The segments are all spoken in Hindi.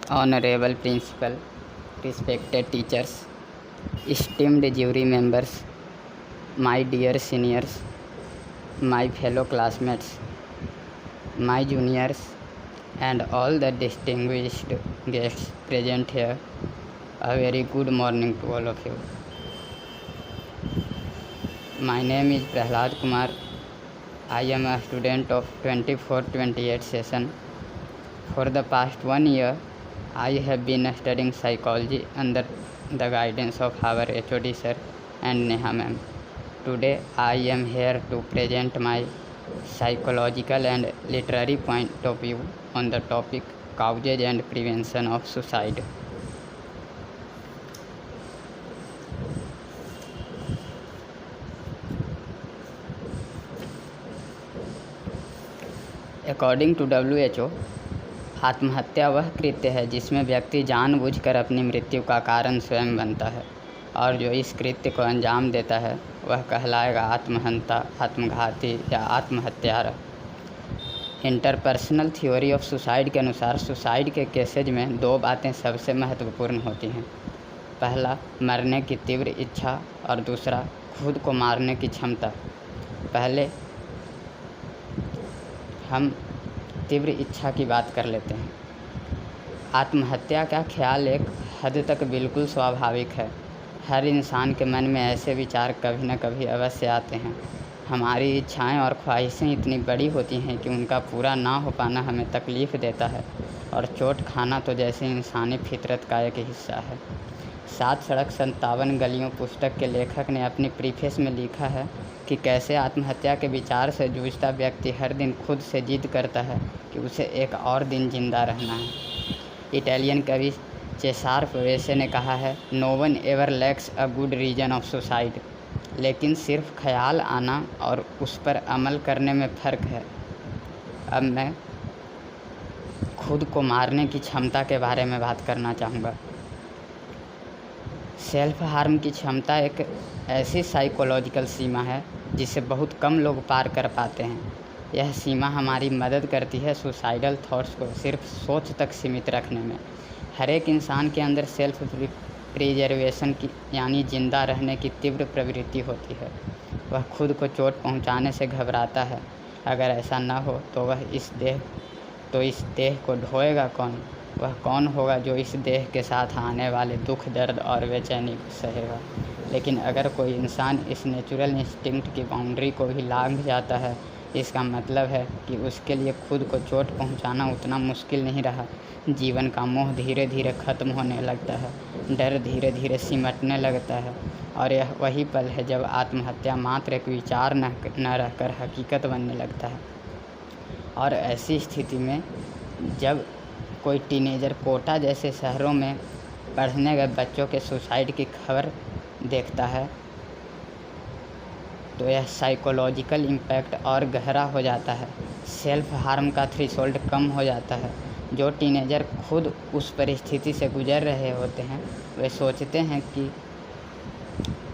Honorable Principal, respected teachers, esteemed jury members, my dear seniors, my fellow classmates, my juniors, and all the distinguished guests present here, a very good morning to all of you. My name is Prahlad Kumar. I am a student of 24-28 session. For the past 1 year, I have been studying psychology under the guidance of our HOD sir and Neha ma'am. Today, I am here to present my psychological and literary point of view on the topic causes and prevention of suicide. According to WHO, आत्महत्या वह कृत्य है जिसमें व्यक्ति जानबूझकर अपनी मृत्यु का कारण स्वयं बनता है और जो इस कृत्य को अंजाम देता है वह कहलाएगा आत्महंता, आत्मघाती या आत्महत्यारा। इंटरपर्सनल थ्योरी ऑफ सुसाइड के अनुसार सुसाइड के केसेज में 2 बातें सबसे महत्वपूर्ण होती हैं। पहला, मरने की तीव्र इच्छा और दूसरा, खुद को मारने की क्षमता। पहले हम तीव्र इच्छा की बात कर लेते हैं। आत्महत्या का ख्याल एक हद तक बिल्कुल स्वाभाविक है। हर इंसान के मन में ऐसे विचार कभी न कभी अवश्य आते हैं। हमारी इच्छाएं और ख्वाहिशें इतनी बड़ी होती हैं कि उनका पूरा ना हो पाना हमें तकलीफ़ देता है और चोट खाना तो जैसे इंसानी फितरत का एक हिस्सा है। 7 सड़क 57 गलियों पुस्तक के लेखक ने अपनी प्रीफेस में लिखा है कि कैसे आत्महत्या के विचार से जूझता व्यक्ति हर दिन खुद से जिद करता है कि उसे एक और दिन जिंदा रहना है। इटालियन कवि चेसार पोएसे ने कहा है, no one ever lacks a good reason of suicide. लेकिन सिर्फ ख्याल आना और उस पर अमल करने में फ़र्क है। अब मैं खुद को मारने की क्षमता के बारे में बात करना चाहूँगा। सेल्फ हार्म की क्षमता एक ऐसी साइकोलॉजिकल सीमा है जिसे बहुत कम लोग पार कर पाते हैं। यह सीमा हमारी मदद करती है सुसाइडल थॉट्स को सिर्फ सोच तक सीमित रखने में। हर एक इंसान के अंदर सेल्फ प्रिजर्वेशन की यानी जिंदा रहने की तीव्र प्रवृत्ति होती है। वह खुद को चोट पहुंचाने से घबराता है। अगर ऐसा न हो तो इस देह को ढोएगा कौन? वह कौन होगा जो इस देह के साथ आने वाले दुख, दर्द और बेचैनी को सहेगा? लेकिन अगर कोई इंसान इस नेचुरल इंस्टिंक्ट की बाउंड्री को भी लांघ जाता है, इसका मतलब है कि उसके लिए खुद को चोट पहुंचाना उतना मुश्किल नहीं रहा। जीवन का मोह धीरे धीरे ख़त्म होने लगता है, डर धीरे धीरे सिमटने लगता है और यह वही पल है जब आत्महत्या मात्र एक विचार न रहकर हकीकत बनने लगता है। और ऐसी स्थिति में जब कोई टीनेजर कोटा जैसे शहरों में पढ़ने गए बच्चों के सुसाइड की खबर देखता है तो यह साइकोलॉजिकल इम्पैक्ट और गहरा हो जाता है। सेल्फ हार्म का थ्रेशोल्ड कम हो जाता है। जो टीनेजर खुद उस परिस्थिति से गुजर रहे होते हैं वे सोचते हैं कि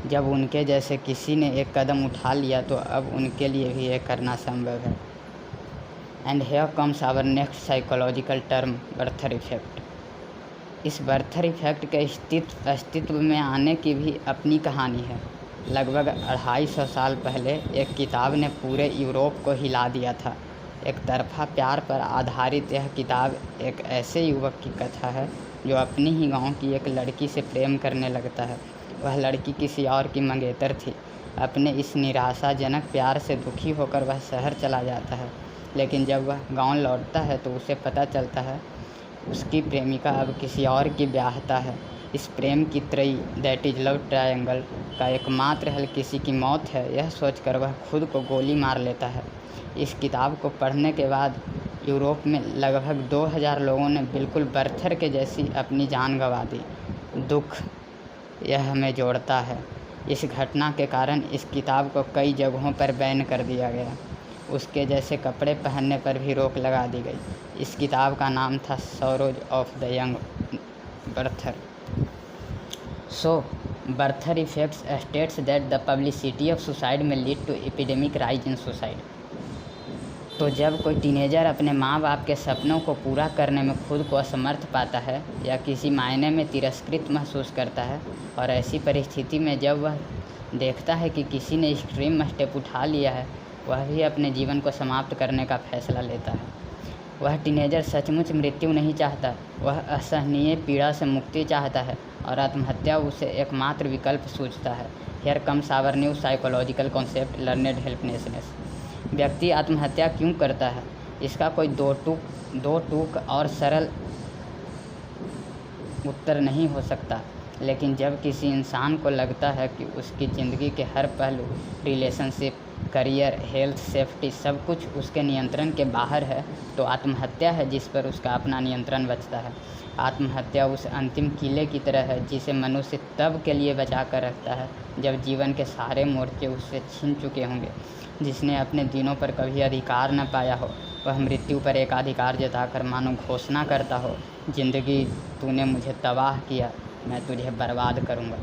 जब उनके जैसे किसी ने एक कदम उठा लिया तो अब उनके लिए भी ये करना संभव है। And here comes our next psychological term, Werther effect. इस बर्थर इफेक्ट के अस्तित्व में आने की भी अपनी कहानी है। लगभग 250 साल पहले एक किताब ने पूरे यूरोप को हिला दिया था। एक तरफा प्यार पर आधारित यह किताब एक ऐसे युवक की कथा है जो अपनी ही गांव की एक लड़की से प्रेम करने लगता है। वह लड़की किसी और की मंगेतर थी। अपने इस निराशाजनक प्यार से दुखी होकर वह शहर चला जाता है, लेकिन जब वह गांव लौटता है तो उसे पता चलता है उसकी प्रेमिका अब किसी और की ब्याहता है। इस प्रेम की त्रयी दैट इज लव ट्रायंगल का एकमात्र हल किसी की मौत है, यह सोचकर वह खुद को गोली मार लेता है। इस किताब को पढ़ने के बाद यूरोप में लगभग 2000 लोगों ने बिल्कुल बर्थर के जैसी अपनी जान गंवा दी। दुख यह हमें जोड़ता है। इस घटना के कारण इस किताब को कई जगहों पर बैन कर दिया गया। उसके जैसे कपड़े पहनने पर भी रोक लगा दी गई। इस किताब का नाम था sorrows of the young Werther. So Werther effects states that the publicity of suicide may lead to epidemic rise in suicide. तो जब कोई टीनेजर अपने माँ बाप के सपनों को पूरा करने में खुद को असमर्थ पाता है या किसी मायने में तिरस्कृत महसूस करता है, और ऐसी परिस्थिति में जब वह देखता है कि किसी ने एक्सट्रीम स्टेप उठा लिया है, वह भी अपने जीवन को समाप्त करने का फैसला लेता है। वह टीनेजर सचमुच मृत्यु नहीं चाहता, वह असहनीय पीड़ा से मुक्ति चाहता है और आत्महत्या उसे एकमात्र विकल्प सूझता है। Here comes our new psychological concept, learned helplessness. व्यक्ति आत्महत्या क्यों करता है, इसका कोई दो टूक और सरल उत्तर नहीं हो सकता, लेकिन जब किसी इंसान को लगता है कि उसकी ज़िंदगी के हर पहलू, रिलेशनशिप, करियर, हेल्थ, सेफ्टी, सब कुछ उसके नियंत्रण के बाहर है, तो आत्महत्या है जिस पर उसका अपना नियंत्रण बचता है। आत्महत्या उस अंतिम किले की तरह है जिसे मनुष्य तब के लिए बचा कर रखता है जब जीवन के सारे मोर्चे उससे छीन चुके होंगे। जिसने अपने दिनों पर कभी अधिकार न पाया हो, वह मृत्यु पर एकाधिकार जताकर मानो घोषणा करता हो, जिंदगी तूने मुझे तबाह किया, मैं तुझे बर्बाद करूँगा।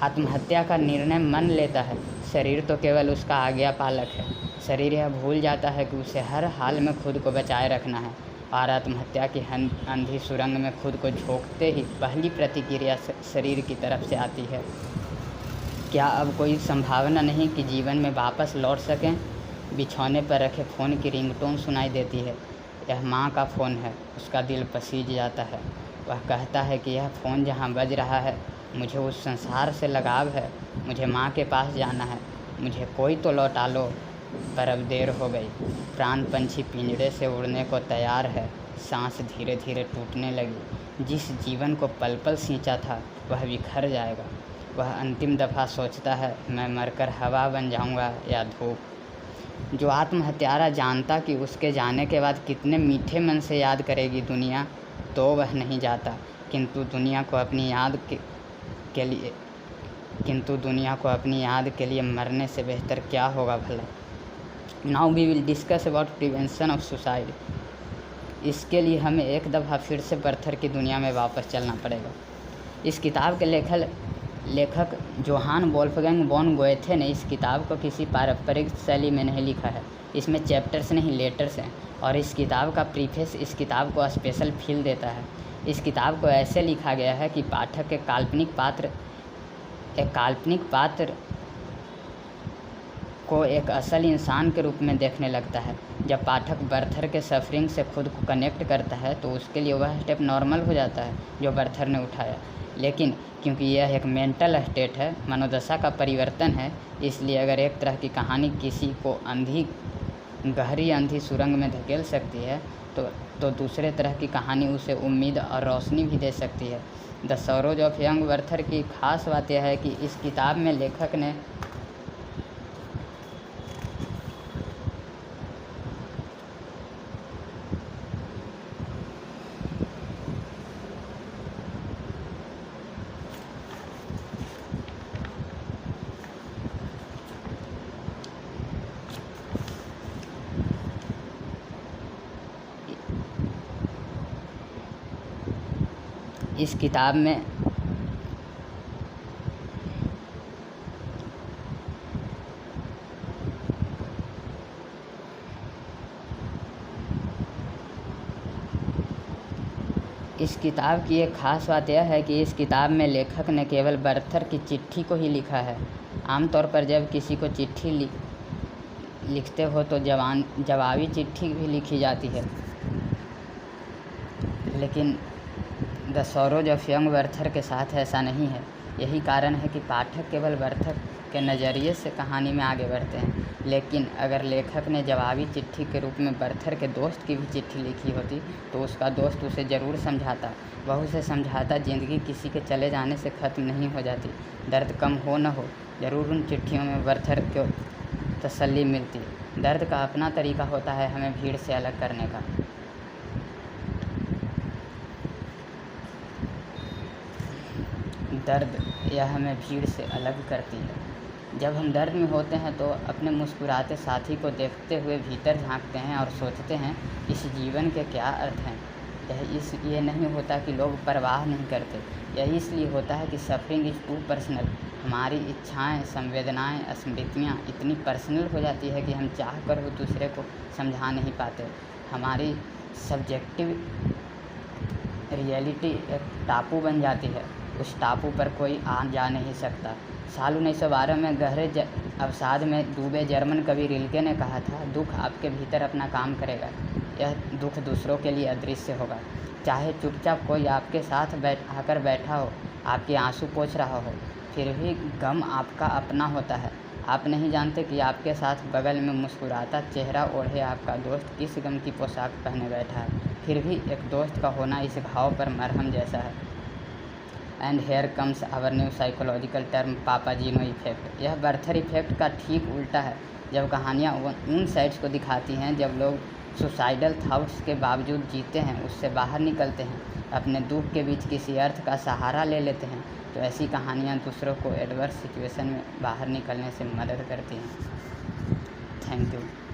आत्महत्या का निर्णय मन लेता है, शरीर तो केवल उसका आज्ञा पालक है। शरीर यह भूल जाता है कि उसे हर हाल में खुद को बचाए रखना है, और आत्महत्या की अंधी सुरंग में खुद को झोंकते ही पहली प्रतिक्रिया शरीर की तरफ से आती है, क्या अब कोई संभावना नहीं कि जीवन में वापस लौट सकें। बिछौने पर रखे फ़ोन की रिंगटोन सुनाई देती है। यह माँ का फ़ोन है। उसका दिल पसीज जाता है। वह कहता है कि यह फ़ोन जहाँ बज रहा है, मुझे उस संसार से लगाव है, मुझे माँ के पास जाना है, मुझे कोई तो लौटा लो। पर अब देर हो गई। प्राण पंछी पिंजरे से उड़ने को तैयार है। सांस धीरे धीरे टूटने लगी। जिस जीवन को पल पल सींचा था वह बिखर जाएगा। वह अंतिम दफ़ा सोचता है, मैं मरकर हवा बन जाऊंगा या धूप। जो आत्महत्यारा जानता कि उसके जाने के बाद कितने मीठे मन से याद करेगी दुनिया, तो वह नहीं जाता। किंतु दुनिया को अपनी याद के लिए मरने से बेहतर क्या होगा भला। Now we will discuss about prevention of suicide. इसके लिए हमें एक दफ़ा फिर से पत्थर की दुनिया में वापस चलना पड़ेगा। इस किताब के लेखक जोहान वोल्फगैंग वॉन गोएथे ने इस किताब को किसी पारंपरिक शैली में नहीं लिखा है। इसमें चैप्टर्स नहीं, लेटर्स हैं, और इस किताब का प्रीफेस इस किताब को स्पेशल फील देता है। इस किताब को ऐसे लिखा गया है कि पाठक एक काल्पनिक पात्र को एक असल इंसान के रूप में देखने लगता है। जब पाठक बर्थर के सफरिंग से खुद को कनेक्ट करता है तो उसके लिए वह स्टेप नॉर्मल हो जाता है जो बर्थर ने उठाया। लेकिन क्योंकि यह एक मेंटल स्टेट है, मनोदशा का परिवर्तन है, इसलिए अगर एक तरह की कहानी किसी को गहरी अंधी सुरंग में धकेल सकती है तो दूसरे तरह की कहानी उसे उम्मीद और रोशनी भी दे सकती है। द सरोज ऑफ यंग बर्थर की खास बात यह है कि इस किताब में लेखक ने इस किताब में इस किताब की एक ख़ास बात यह है कि इस किताब में लेखक ने केवल बर्थर की चिट्ठी को ही लिखा है। आमतौर पर जब किसी को चिट्ठी लिखते हो तो जवाबी चिट्ठी भी लिखी जाती है, लेकिन द सरोज ऑफ यंग बर्थर के साथ ऐसा नहीं है। यही कारण है कि पाठक केवल बर्थर के नज़रिए से कहानी में आगे बढ़ते हैं। लेकिन अगर लेखक ने जवाबी चिट्ठी के रूप में बर्थर के दोस्त की भी चिट्ठी लिखी होती तो उसका दोस्त उसे ज़रूर समझाता। वह उसे समझाता, ज़िंदगी किसी के चले जाने से ख़त्म नहीं हो जाती, दर्द कम हो न हो, ज़रूर उन चिट्ठियों में बर्थर को तसल्ली मिलती। दर्द का अपना तरीका होता है हमें भीड़ से अलग करने का। दर्द यह हमें भीड़ से अलग करती है। जब हम दर्द में होते हैं तो अपने मुस्कुराते साथी को देखते हुए भीतर झांकते हैं और सोचते हैं इस जीवन के क्या अर्थ हैं। यह इसलिए नहीं होता कि लोग परवाह नहीं करते, यह इसलिए होता है कि सफरिंग इज़ टू पर्सनल। हमारी इच्छाएं, संवेदनाएं, स्मृतियाँ इतनी पर्सनल हो जाती है कि हम चाह कर वो दूसरे को समझा नहीं पाते। हमारी सब्जेक्टिव रियलिटी एक टापू बन जाती है, उस टापू पर कोई आ जा नहीं सकता। साल 1912 में गहरे अवसाद में डूबे जर्मन कवि रिल्के ने कहा था, दुख आपके भीतर अपना काम करेगा, यह दुख दूसरों के लिए अदृश्य होगा। चाहे चुपचाप कोई आपके साथ आकर बैठा हो, आपके आंसू पोंछ रहा हो, फिर भी गम आपका अपना होता है। आप नहीं जानते कि आपके साथ बगल में मुस्कुराता चेहरा ओढ़े आपका दोस्त किस गम की पोशाक पहने बैठा है। फिर भी एक दोस्त का होना इस घाव पर मरहम जैसा है। And here comes our new psychological term Papageno effect. यह बर्थर इफेक्ट का ठीक उल्टा है। जब कहानियाँ उन साइड्स को दिखाती हैं जब लोग सुसाइडल थाट्स के बावजूद जीते हैं, उससे बाहर निकलते हैं, अपने दुख के बीच किसी अर्थ का सहारा ले लेते हैं, तो ऐसी कहानियाँ दूसरों को एडवर्स सिचुएशन में बाहर निकलने से मदद करती हैं। Thank you.